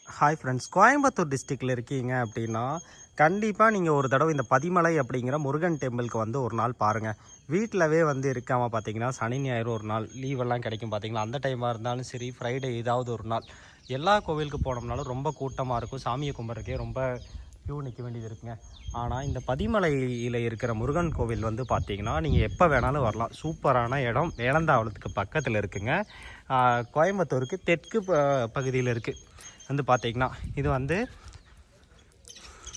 Hi friends, Coimbatore டிஸ்ட்ரிக்டில் இருக்கீங்க அப்படின்னா கண்டிப்பாக நீங்கள் ஒரு தடவை இந்த பதிமலை அப்படிங்கிற முருகன் டெம்பிளுக்கு வந்து ஒரு நாள் பாருங்கள். வீட்டிலவே வந்து இருக்காமல் பார்த்தீங்கன்னா சனி ஞாயிறு ஒரு நாள் லீவெல்லாம் கிடைக்கும் பார்த்தீங்களா, அந்த டைமாக இருந்தாலும் சரி, ஃப்ரைடே ஏதாவது ஒரு நாள் எல்லா கோவிலுக்கு போனோம்னாலும் ரொம்ப கூட்டமாக இருக்கும். சாமியை கும்பிட்றதுக்கே ரொம்ப க்யூ நிற்க வேண்டியது இருக்குங்க. ஆனால் இந்த பதிமலையில் இருக்கிற முருகன் கோவில் வந்து பார்த்திங்கன்னா நீங்கள் எப்போ வேணாலும் வரலாம். சூப்பரான இடம், வேலந்தாவளத்துக்கு பக்கத்தில் இருக்குங்க. கோயம்புத்தூருக்கு தெற்கு பகுதியில் இருக்குது. வந்து பார்த்திங்கன்னா இது வந்து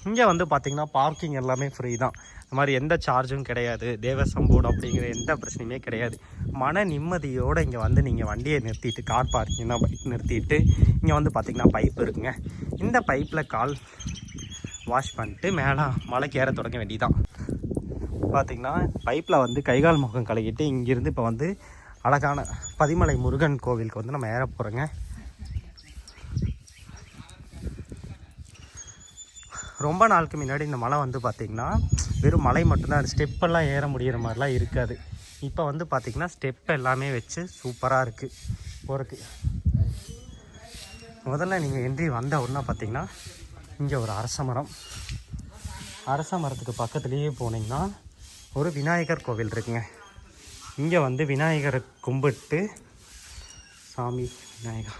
இங்கே வந்து பார்த்திங்கன்னா பார்க்கிங் எல்லாமே ஃப்ரீ தான். இந்த மாதிரி எந்த சார்ஜும் கிடையாது. தேவசம் போர்டு அப்படிங்கிற எந்த பிரச்சனையுமே கிடையாது. மன நிம்மதியோடு இங்கே வந்து நீங்கள் வண்டியை நிறுத்திட்டு, கார் பார்க்கிங்னா பைக் நிறுத்திட்டு இங்கே வந்து பார்த்திங்கன்னா பைப் இருக்குங்க. இந்த பைப்பில் கால் வாஷ் பண்ணிட்டு மேலே மலைக்கு ஏற தொடங்க வேண்டியதான். பார்த்திங்கன்னா பைப்பில் வந்து கைகால் முகம் கழுகிட்டு இங்கேருந்து இப்போ வந்து அழகான பதிமலை முருகன் கோவிலுக்கு வந்து நம்ம ஏற போகிறோங்க. ரொம்ப நாளுக்கு முன்னாடி இந்த மலை வந்து பார்த்திங்கன்னா வெறும் மலை மட்டும்தான், ஸ்டெப்பெல்லாம் ஏற முடிகிற மாதிரிலாம் இருக்காது. இப்போ வந்து பார்த்திங்கன்னா ஸ்டெப் எல்லாமே வச்சு சூப்பராக இருக்குது போகிறதுக்கு. முதல்ல நீங்கள் என்ட்ரி வந்த உடனே பார்த்திங்கன்னா இங்கே ஒரு அரச மரத்துக்கு பக்கத்துலேயே போனீங்கன்னா ஒரு விநாயகர் கோவில் இருக்குங்க. இங்கே வந்து விநாயகரை கும்பிட்டு, சாமி விநாயகா,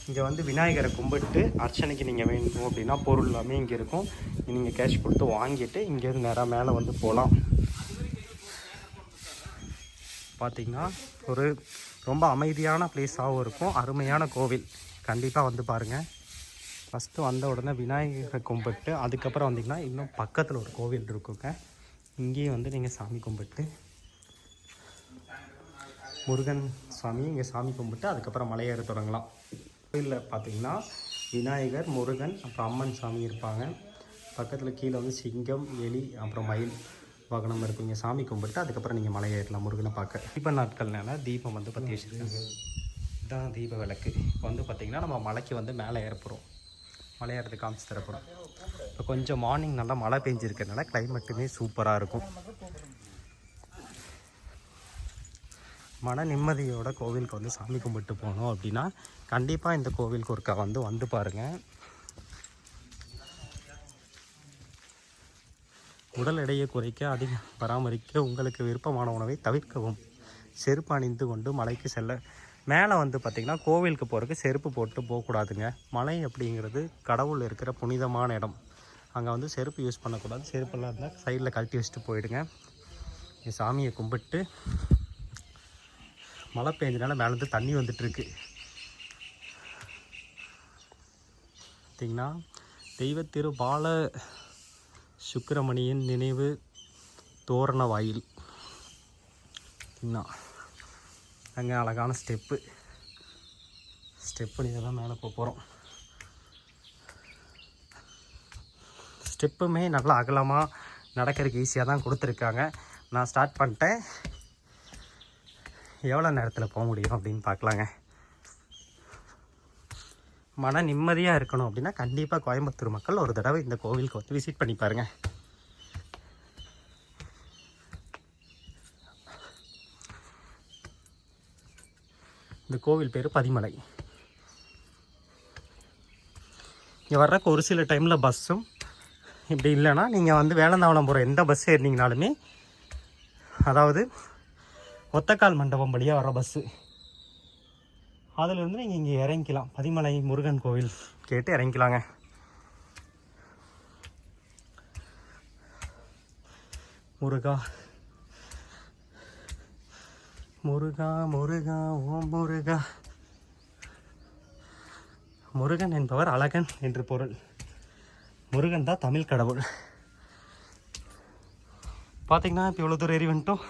இங்கே வந்து விநாயகரை கும்பிட்டு அர்ச்சனைக்கு நீங்கள் வேணும் அப்படின்னா பொருள் எல்லாமே இங்கே இருக்கும். நீங்கள் கேஷ் கொடுத்து வாங்கிட்டு இங்கேருந்து நேராக மேலே வந்து போகலாம். பார்த்திங்கன்னா ஒரு ரொம்ப அமைதியான பிளேஸாகவும் இருக்கும். அருமையான கோவில், கண்டிப்பாக வந்து பாருங்கள். ஃபஸ்ட்டு வந்த உடனே விநாயகரை கும்பிட்டு அதுக்கப்புறம் வந்திங்கன்னா இன்னும் பக்கத்தில் ஒரு கோவில் இருக்குங்க. இங்கேயும் வந்து நீங்கள் சாமி கும்பிட்டு, முருகன் சாமி இங்கே சாமி கும்பிட்டு அதுக்கப்புறம் மலையேற தொடங்கலாம். கோயிலில் பார்த்திங்கன்னா விநாயகர், முருகன், அப்புறம் அம்மன் சாமி இருப்பாங்க. பக்கத்தில் கீழே வந்து சிங்கம், எலி, அப்புறம் மயில் வாகனம் இருக்குங்க. சாமி கும்பிட்டு அதுக்கப்புறம் நீங்கள் மலை ஏறலாம் முருகனை பார்க்க. தீப நாட்கள்னால தீபம் வந்து பற்றி வச்சுருக்காங்க. இதுதான் தீப விளக்கு. இப்போ வந்து பார்த்திங்கன்னா நம்ம மலைக்கு வந்து மேலே ஏறப்போகிறோம். மலை ஏறதுக்கு காமிச்சு தரப்போகிறோம். இப்போ கொஞ்சம் மார்னிங் நல்லா மழை பெஞ்சிருக்கிறதுனால கிளைமேட்டுமே சூப்பராக இருக்கும். மன நிம்மதியோட கோவிலுக்கு வந்து சாமி கும்பிட்டு போனோம் அப்படின்னா கண்டிப்பாக இந்த கோவிலுக்கு ஒருக்கா வந்து பாருங்கள். உடல் எடையை குறைக்க, அதிக பராமரிக்க, உங்களுக்கு விருப்பமான உணவை தவிர்க்கவும். செருப்பு அணிந்து கொண்டு மலைக்கு செல்ல. மேலே வந்து பார்த்திங்கன்னா கோவிலுக்கு போகிறதுக்கு செருப்பு போட்டு போகக்கூடாதுங்க. மலை அப்படிங்கிறது கடவுள் இருக்கிற புனிதமான இடம். அங்கே வந்து செருப்பு யூஸ் பண்ணக்கூடாது. செருப்பெல்லாம் இருந்தால் சைடில் கழட்டி வச்சுட்டு போயிடுங்க. சாமியை கும்பிட்டு, மழை பெஞ்சதுனால மேலேருந்து தண்ணி வந்துட்டுருக்கு. பார்த்திங்கன்னா தெய்வத்திரு பால சுக்கிரமணியின் நினைவு தோரண வாயில். பார்த்திங்கன்னா அங்கே அழகான ஸ்டெப்பு நீங்கள் தான் மேலே போகிறோம். ஸ்டெப்புமே நல்லா அகலமாக நடக்கிறதுக்கு ஈஸியாக தான் கொடுத்துருக்காங்க. நான் ஸ்டார்ட் பண்ணிட்டேன். எவ்வளோ நேரத்தில் போக முடியும் அப்படின்னு பார்க்கலாங்க. மன நிம்மதியாக இருக்கணும் அப்படின்னா கண்டிப்பாக கோயம்புத்தூர் மக்கள் ஒரு தடவை இந்த கோவிலுக்கு வந்து விசிட் பண்ணி பாருங்கள். இந்த கோவில் பேர் பதிமலை. இங்கே வர்றக்கு ஒரு சில டைமில் பஸ்ஸும், இப்படி இல்லைன்னா நீங்கள் வந்து வேலந்தாவளம் போகிற எந்த பஸ் ஏறினீங்கனாலுமே, அதாவது ஒத்தக்கால் மண்டபம் வழியாக வர பஸ்ஸு, அதிலிருந்து நீங்கள் இங்கே இறங்கிக்கலாம். பதிமலை முருகன் கோவில் கேட்டு இறங்கிக்கலாங்க. முருகா முருகா முருகா ஓம் முருகா. முருகன் என்பவர் அழகன் என்று பொருள். முருகன் தான் தமிழ் கடவுள். பார்த்திங்கன்னா இப்போ இவ்வளோ தூரம் ஏறி வந்துட்டோம்.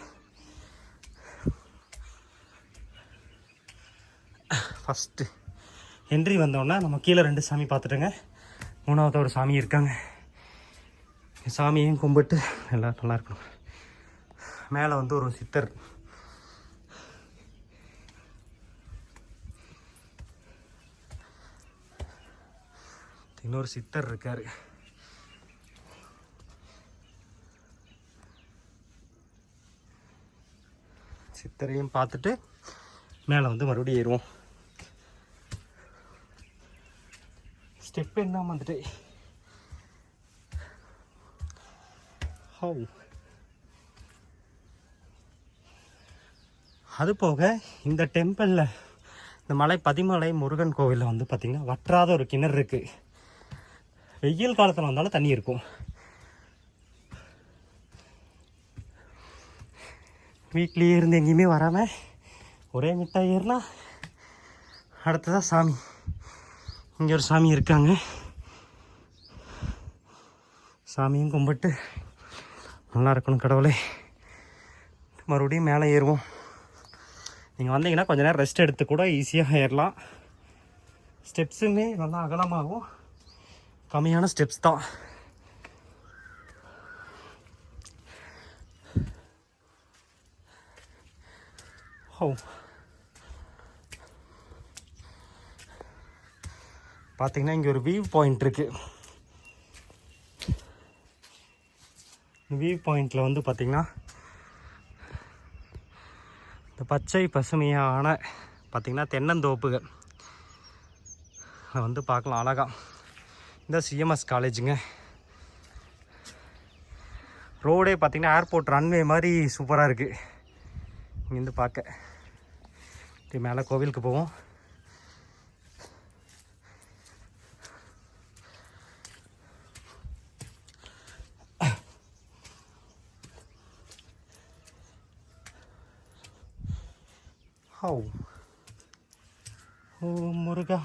ஃபஸ்ட்டு என்ட்ரி வந்தோன்னா நம்ம கீழே 2 சாமி பார்த்துட்டோங்க. 3வது ஒரு சாமி இருக்காங்க. சாமியையும் கும்பிட்டு எல்லாம் நல்லா இருக்கணும். மேலே வந்து ஒரு சித்தர், இன்னொரு சித்தர் இருக்கார். சித்தரையும் பார்த்துட்டு மேலே வந்து மறுபடியும் ஏறுவோம். ஸ்டெப் என்ன வந்துட்டு அது போக இந்த டெம்பிளில் இந்த மலை பதிமலை முருகன் கோவிலில் வந்து பார்த்திங்கன்னா வற்றாத ஒரு கிணறு இருக்குது. வெயில் காலத்தில் வந்தாலும் தண்ணி இருக்கும். வீட்லேயே இருந்து எங்கேயுமே வராமல் ஒரே மிட்டாய் ஏறினா அடுத்ததான் சாமி. இங்கே ஒரு சாமி இருக்காங்க. சாமியும் கும்பிட்டு நல்லா இருக்கணும் கடவுளே. மறுபடியும் மேலே ஏறுவோம். நீங்கள் வந்தீங்கன்னா கொஞ்ச நேரம் ரெஸ்ட் எடுத்து கூட ஈஸியாக ஏறலாம். ஸ்டெப்ஸுமே நல்லா அகலமாகவும் கம்மியான ஸ்டெப்ஸ் தான். பார்த்தீங்கன்னா இங்கே ஒரு வியூ பாயிண்ட் இருக்குது. வியூ பாயிண்டில் வந்து பார்த்திங்கன்னா இந்த பச்சை பசுமையான பார்த்திங்கன்னா தென்னந்தோப்புகள் அதை வந்து பார்க்கலாம் அழகாக. இந்த சிஎம்எஸ் காலேஜுங்க. ரோடே பார்த்திங்கன்னா ஏர்போர்ட் ரன்வே மாதிரி சூப்பராக இருக்குது. இங்கேருந்து பார்க்க மேலே கோவிலுக்கு போவோம். ஓ முருகா.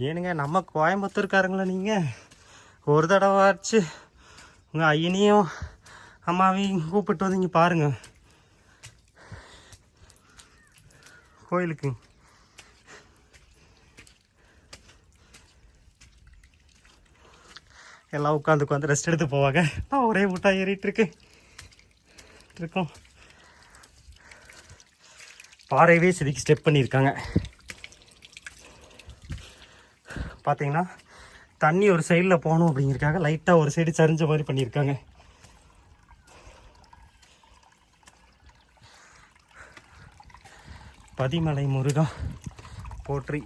ஏனுங்க நம்ம கோயம்புத்தூர்காரங்கள நீங்கள் ஒரு தடவை ஆச்சு உங்கள் ஐயனையும் அம்மாவையும் கூப்பிட்டு வந்து இங்கே பாருங்கள் கோயிலுக்கு. எல்லாம் உட்காந்து ரெஸ்ட் எடுத்து போவாங்க. நான் ஒரே முட்டா ஏறிட்டு இருக்கோம். பாறையவே செதுக்கி ஸ்டெப் பண்ணியிருக்காங்க. பார்த்தீங்கன்னா தண்ணி ஒரு சைடில் போகணும் அப்படிங்கிறக்காக லைட்டாக ஒரு சைடு சரிஞ்ச மாதிரி பண்ணியிருக்காங்க. பதிமலை முருகா போற்றி.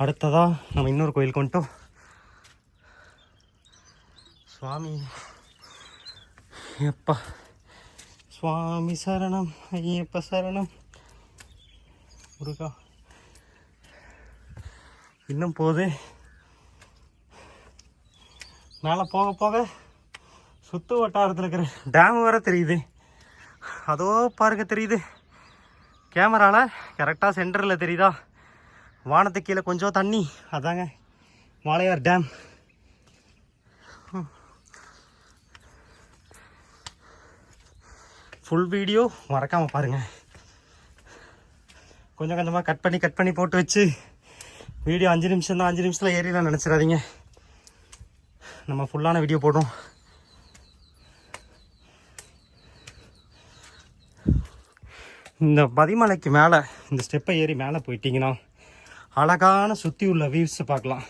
அடுத்ததாக நம்ம இன்னொரு கோயிலுக்கு வந்துட்டோம். சுவாமி எப்பா சுவாமி சரணம் ஐயப்ப சரணம் முருகா. இன்னும் போது மேலே போக போக சுற்று வட்டாரத்தில் இருக்கிற டேம் வேறு தெரியுது. அதோ பாருங்க தெரியுது கேமராவில் கரெக்டாக சென்டரில் தெரியுதா. வானத்துக்கு கீழே கொஞ்சம் தண்ணி, அதாங்க வாளையார் டேம். ஃபுல் வீடியோ மறக்காமல் பாருங்கள். கொஞ்சம் கொஞ்சமாக கட் பண்ணி போட்டு வச்சு வீடியோ 5 நிமிஷம் தான், 5 நிமிஷத்தில் ஏறிலாம் நினச்சிடாதீங்க. நம்ம ஃபுல்லான வீடியோ போடுறோம். இந்த பதிமலைக்கு மேலே இந்த ஸ்டெப்பை ஏறி மேலே போயிட்டீங்கன்னா அழகான சுற்றி உள்ள வியூஸ் பார்க்கலாம்.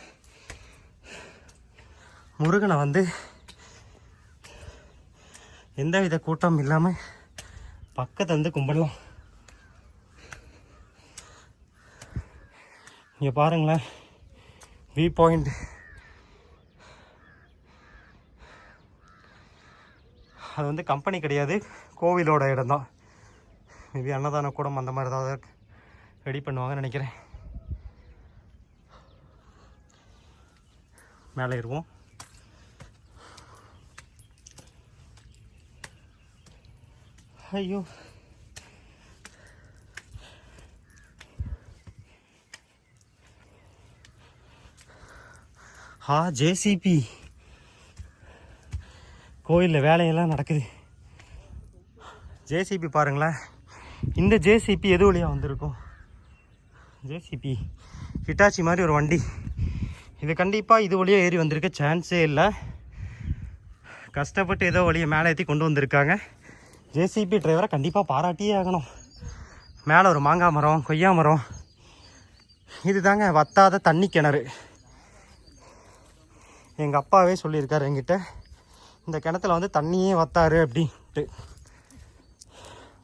முருகனை வந்து எந்தவித கூட்டம் இல்லாமல் பக்கத்தை வந்து கும்பிடலாம். இங்கே பாருங்களேன் வியூ பாயிண்ட். அது வந்து கம்பெனி கிடையாது, கோவிலோட இடம் தான். மேபி அன்னதான கூடம் அந்த மாதிரி ஏதாவது ரெடி பண்ணுவாங்கன்னு நினைக்கிறேன். மேலே ஏறுவோம். ஐயோ ஜேசிபி கோயிலில் வேலையெல்லாம் நடக்குது. ஜேசிபி பாருங்களேன். இந்த ஜேசிபி எது வழியாக வந்திருக்கும்? ஜேசிபி ஹிட்டாச்சி மாதிரி ஒரு வண்டி. இது கண்டிப்பாக இது வழியாக ஏறி வந்திருக்க சான்ஸே இல்லை. கஷ்டப்பட்டு ஏதோ வழியை மேலே ஏற்றி கொண்டு வந்திருக்காங்க. ஜேசிபி டிரைவரை கண்டிப்பாக பாராட்டியே ஆகணும். மேலே ஒரு மாங்காய் மரம், கொய்யா மரம், இது தாங்க வத்தாத தண்ணி கிணறு. எங்கள் அப்பாவே சொல்லியிருக்காரு என்கிட்ட, இந்த கிணத்துல வந்து தண்ணியே வத்தாரு அப்படின்ட்டு.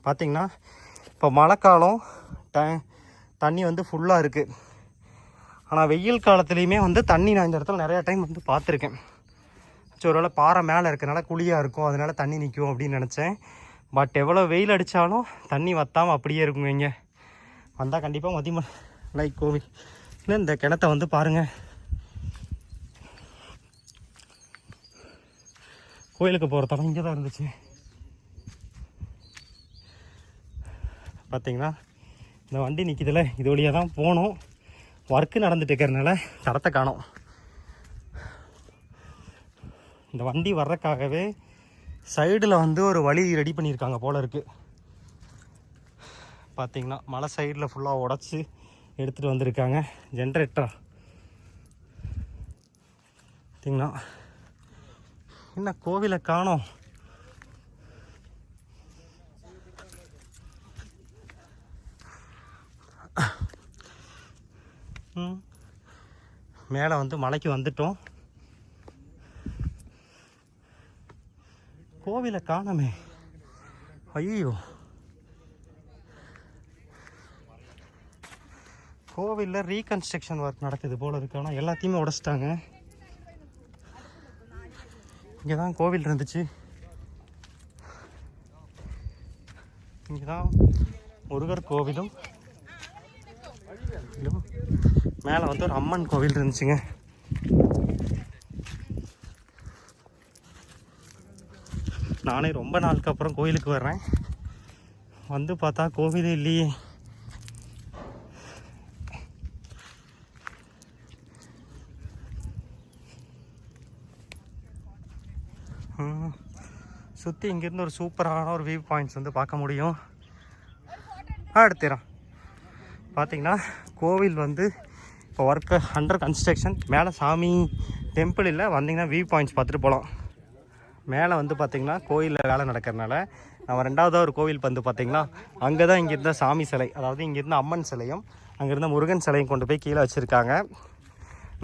பார்த்திங்கன்னா இப்போ மழைக்காலம் தண்ணி வந்து ஃபுல்லாக இருக்குது. ஆனால் வெயில் காலத்துலேயுமே வந்து தண்ணி நான் இந்த இடத்துல நிறையா டைம் வந்து பார்த்துருக்கேன். ஸோ ஒருவேளை பாறை மேலே இருக்கனால குழியாக இருக்கும், அதனால் தண்ணி நிற்கும் அப்படின்னு நினச்சேன். பட் எவ்வளோ வெயில் அடித்தாலும் தண்ணி வற்றாமல் அப்படியே இருக்குங்க. இங்கே வந்தால் கண்டிப்பாக மதிமலை கோவில் இல்லை இந்த கிணத்தை வந்து பாருங்கள். கோயிலுக்கு போகிற தடம் இங்கே தான் இருந்துச்சு. பார்த்தீங்கன்னா இந்த வண்டி நிற்கிதில்ல, இது வழியாக தான் போகணும். ஒர்க்கு நடந்துட்டு இருக்கிறதுனால தடத்தை காணோம். இந்த வண்டி வர்றதுக்காகவே சைடில் வந்து ஒரு வழி ரெடி பண்ணியிருக்காங்க போல் இருக்குது. பார்த்திங்கன்னா மலை சைடில் ஃபுல்லாக உடச்சி எடுத்துகிட்டு வந்திருக்காங்க. ஜென்ரேட்டரா பார்த்திங்கன்னா என்ன கோவிலை காணோம். மேலே வந்து மலைக்கு வந்துட்டோம். கோவிலை காணோமே. ஐயோ, கோவிலில் ரீகன்ஸ்ட்ரக்ஷன் ஒர்க் நடக்குது போல் இருக்கு. ஆனால் எல்லாத்தையுமே உடச்சிட்டாங்க. இங்கே தான் கோவில் இருந்துச்சு. இங்கே தான் முருகர் கோவிலும் மேலே வந்து ஒரு அம்மன் கோவில் இருந்துச்சுங்க. நானே ரொம்ப நாளுக்கு அப்புறம் கோயிலுக்கு வர்றேன். வந்து பார்த்தா கோவிலே இல்லையே. சுற்றி இங்கேருந்து ஒரு சூப்பரான ஒரு வியூ பாயிண்ட்ஸ் வந்து பார்க்க முடியும். எடுத்துறோம். பார்த்திங்கன்னா கோவில் வந்து இப்போ ஒர்க்கு அண்டர் கன்ஸ்ட்ரக்ஷன். மேலே சாமி டெம்பிள் இல்லை, வந்திங்கன்னா வியூ பாயிண்ட்ஸ் பார்த்துட்டு போகலாம். மேலே வந்து பார்த்திங்கன்னா கோயிலில் வேலை நடக்கிறதுனால நம்ம ரெண்டாவதாக ஒரு கோவில் வந்து பார்த்திங்கன்னா அங்கே தான் இங்கே இருந்த சாமி சிலை, அதாவது இங்கே இருந்த அம்மன் சிலையும் அங்கே இருந்த முருகன் சிலையும் கொண்டு போய் கீழே வச்சுருக்காங்க.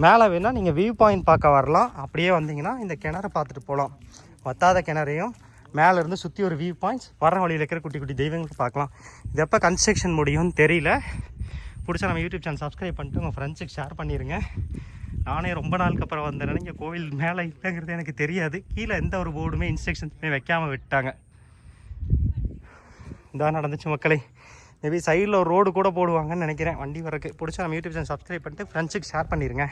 மேலே வேணால் நீங்கள் வியூ பாயிண்ட் பார்க்க வரலாம். அப்படியே வந்தீங்கன்னா இந்த கிணறு பார்த்துட்டு போகலாம். வத்தாத கிணறையும் மேலே இருந்து சுற்றி ஒரு வியூ பாயிண்ட்ஸ், வர வழியில் இருக்கிற குட்டி குட்டி தெய்வங்களுக்கு பார்க்கலாம். இது எப்போ கன்ஸ்ட்ரக்ஷன் முடியும்னு தெரியல. பிடிச்சா நம்ம யூடியூப் சேனல் சப்ஸ்கிரைப் பண்ணிட்டு உங்கள் ஃப்ரெண்ட்ஸுக்கு ஷேர் பண்ணிடுங்க. நானே ரொம்ப நாளுக்கு அப்புறம் வந்தேன். இங்கே கோவில் மேலே இல்லைங்கிறது எனக்கு தெரியாது. கீழே எந்த ஒரு போர்டுமே இன்ஸ்ட்ரக்ஷன்ஸுமே வைக்காமல் விட்டாங்க. இதான் நடந்துச்சு மக்களே. மேபி சைடில் ஒரு ரோடு கூட போடுவாங்கன்னு நினைக்கிறேன் வண்டி வரக்கு. பிடிச்சா நம்ம யூடியூப் சேனல் சப்ஸ்கிரைப் பண்ணிட்டு ஃப்ரெண்ட்ஸுக்கு ஷேர் பண்ணிடுங்க.